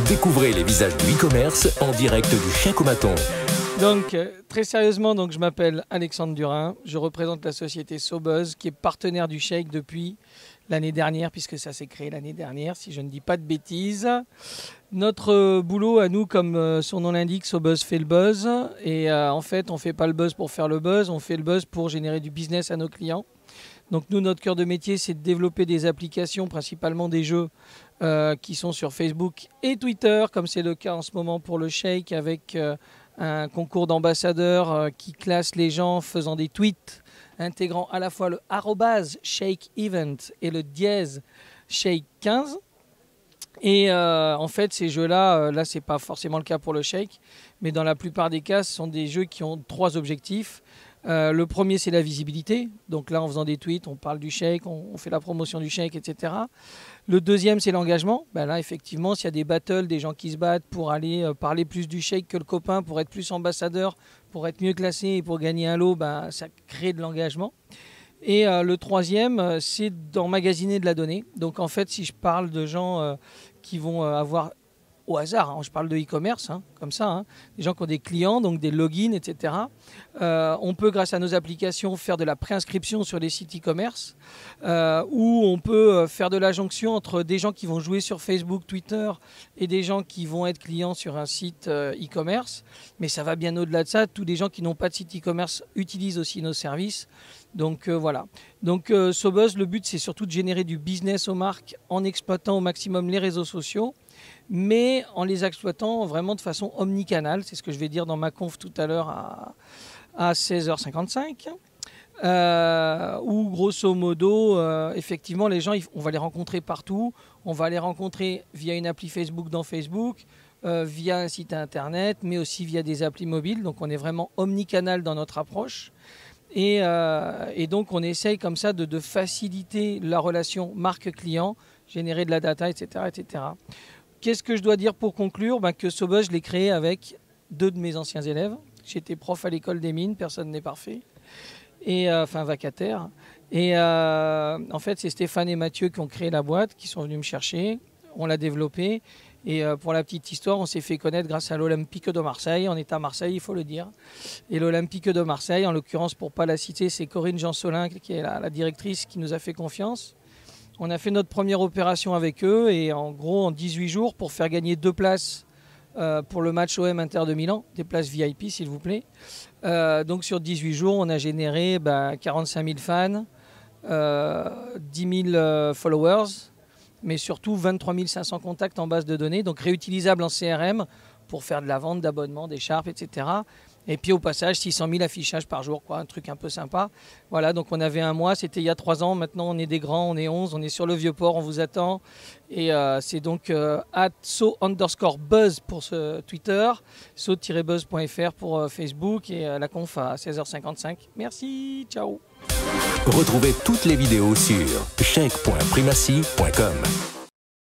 Découvrez les visages du e-commerce en direct du Chèque-O-Maton. Donc, très sérieusement, je m'appelle Alexandre Durin. Je représente la société SoBuzz qui est partenaire du Chèque depuis l'année dernière, puisque ça s'est créé l'année dernière, si je ne dis pas de bêtises. Notre boulot à nous, comme son nom l'indique, SoBuzz fait le buzz. Et en fait, on ne fait pas le buzz pour faire le buzz, on fait le buzz pour générer du business à nos clients. Donc nous, notre cœur de métier, c'est de développer des applications, principalement des jeux qui sont sur Facebook et Twitter, comme c'est le cas en ce moment pour le Shake, avec un concours d'ambassadeurs qui classe les gens faisant des tweets, intégrant à la fois le @Shake Event et le #Shake 15. Et en fait, ces jeux-là, là, c'est pas forcément le cas pour le Shake, mais dans la plupart des cas, ce sont des jeux qui ont 3 objectifs. Le premier, c'est la visibilité. Donc là, en faisant des tweets, on parle du Shake, on fait la promotion du Shake, etc. Le deuxième, c'est l'engagement. Ben là, effectivement, s'il y a des battles, des gens qui se battent pour aller parler plus du Shake que le copain, pour être plus ambassadeur, pour être mieux classé et pour gagner un lot, ben, ça crée de l'engagement. Et le troisième, c'est d'emmagasiner de la donnée. Donc en fait, si je parle de gens qui vont avoir au hasard, je parle de e-commerce, comme ça, des gens qui ont des clients, donc des logins, etc. On peut, grâce à nos applications, faire de la préinscription sur les sites e-commerce, ou on peut faire de la jonction entre des gens qui vont jouer sur Facebook, Twitter, et des gens qui vont être clients sur un site e-commerce. Mais ça va bien au-delà de ça. Tous les gens qui n'ont pas de site e-commerce utilisent aussi nos services. Donc voilà. Donc SoBuzz, le but, c'est surtout de générer du business aux marques en exploitant au maximum les réseaux sociaux, mais en les exploitant vraiment de façon omnicanale. C'est ce que je vais dire dans ma conf tout à l'heure à 16h55. Où grosso modo, effectivement, les gens, on va les rencontrer partout. On va les rencontrer via une appli Facebook dans Facebook, via un site internet, mais aussi via des applis mobiles. Donc on est vraiment omnicanal dans notre approche. Et donc on essaye comme ça de faciliter la relation marque-client, générer de la data, etc. etc. Qu'est-ce que je dois dire pour conclure? Que SoBuzz, je l'ai créé avec 2 de mes anciens élèves. J'étais prof à l'école des mines, personne n'est parfait, et enfin vacataire. Et en fait, c'est Stéphane et Mathieu qui ont créé la boîte, qui sont venus me chercher. On l'a développée. Et pour la petite histoire, on s'est fait connaître grâce à l'Olympique de Marseille. On est à Marseille, il faut le dire. Et l'Olympique de Marseille, en l'occurrence, pour ne pas la citer, c'est Corinne Jansolin, qui est la directrice, qui nous a fait confiance. On a fait notre première opération avec eux, et en gros, en 18 jours, pour faire gagner 2 places pour le match OM Inter de Milan, des places VIP, s'il vous plaît. Donc sur 18 jours, on a généré 45 000 fans, 10 000 followers, mais surtout 23 500 contacts en base de données, donc réutilisables en CRM pour faire de la vente d'abonnements, d'écharpes, etc. Et puis au passage, 600 000 affichages par jour, un truc un peu sympa. Voilà, donc on avait un mois, c'était il y a 3 ans, maintenant on est des grands, on est 11, on est sur le Vieux-Port, on vous attend. Et c'est donc @so_buzz pour ce Twitter, so-buzz.fr pour Facebook, et la conf à 16h55. Merci, ciao. Retrouvez toutes les vidéos sur chèque.primacy.com.